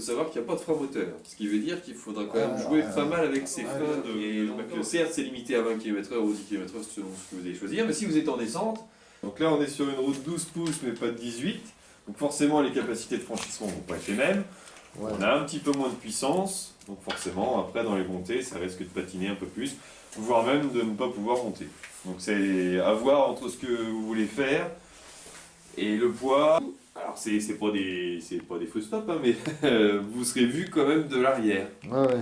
faut savoir qu'il n'y a pas de frein moteur. Ce qui veut dire qu'il faudra quand même jouer pas mal avec ces freins. Et donc, certes, c'est limité à 20 km/h ou 10 km/h selon ce que vous allez choisir, mais si vous êtes en descente, donc là on est sur une route 12 pouces mais pas de 18, donc forcément les capacités de franchissement ne vont pas être les mêmes. Ouais. On a un petit peu moins de puissance, donc forcément après dans les montées ça risque de patiner un peu plus, voire même de ne pas pouvoir monter. Donc c'est à voir entre ce que vous voulez faire et le poids. Alors c'est pas des faux stops, hein, mais vous serez vu quand même de l'arrière. Ouais.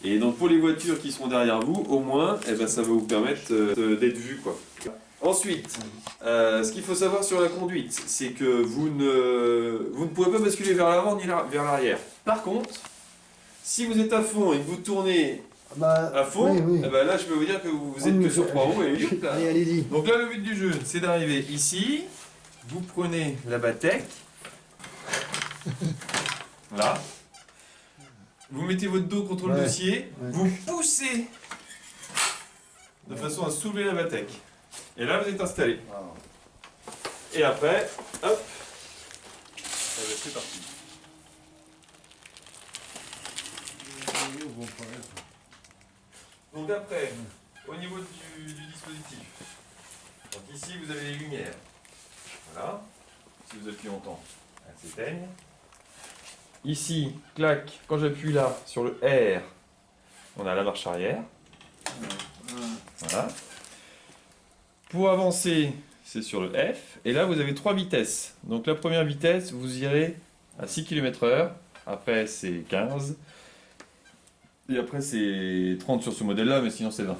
Et donc pour les voitures qui seront derrière vous, au moins, ça va vous permettre d'être vu, quoi. Ensuite, ce qu'il faut savoir sur la conduite, c'est que vous ne pourrez pas basculer vers l'avant ni vers l'arrière. Par contre, si vous êtes à fond et que vous tournez à fond, oui. Là je peux vous dire que vous êtes que sur 3 roues et hop là. Allez-y. Donc là le but du jeu, c'est d'arriver ici, vous prenez la Batec, là, vous mettez votre dos contre le dossier, vous poussez de façon à soulever la Batec. Et là vous êtes installé. Et après, hop, c'est parti. Donc après, au niveau du dispositif, donc ici vous avez les lumières. Voilà. Si vous appuyez longtemps, elles s'éteignent. Ici, clac, quand j'appuie là sur le R, on a la marche arrière. Voilà. Pour avancer, c'est sur le F. Et là, vous avez 3 vitesses. Donc la première vitesse, vous irez à 6 km/h. Après, c'est 15. Et après, c'est 30 sur ce modèle-là, mais sinon, c'est 20.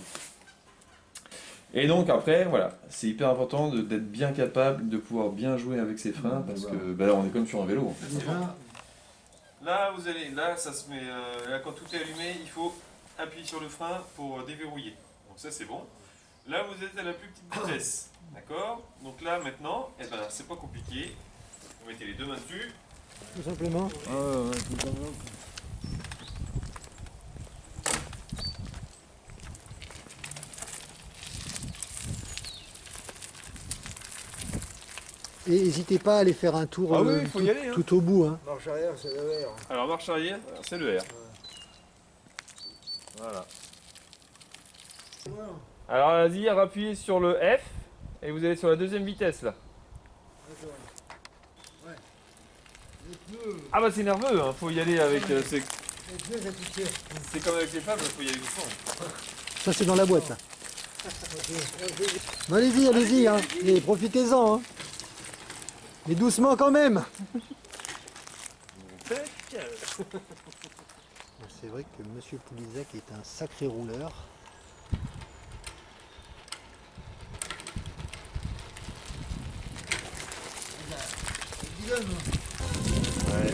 Et donc après, voilà, c'est hyper important d'être bien capable de pouvoir bien jouer avec ses freins parce que là, on est comme sur un vélo en fait. Là, vous allez, là, ça se met, là, quand tout est allumé, il faut appuyer sur le frein pour déverrouiller. Donc ça, c'est bon. Là, vous êtes à la plus petite vitesse, d'accord? Donc là, maintenant, c'est pas compliqué. Vous mettez les deux mains dessus. Tout simplement. Tout simplement. Et n'hésitez pas à aller faire un tour faut y aller, hein. tout au bout. Hein. Marche arrière, c'est le R. Alors, marche arrière, c'est le R. Voilà. Alors, vas-y, appuyez sur le F et vous allez sur la deuxième vitesse là. Ah bah c'est nerveux, hein. Faut y aller avec... c'est comme avec les femmes, faut y aller doucement. Ça c'est dans la boîte là. Allez-y, hein. Et profitez-en. Hein. Mais doucement quand même. C'est vrai que Monsieur Poulizac est un sacré rouleur. Ouais.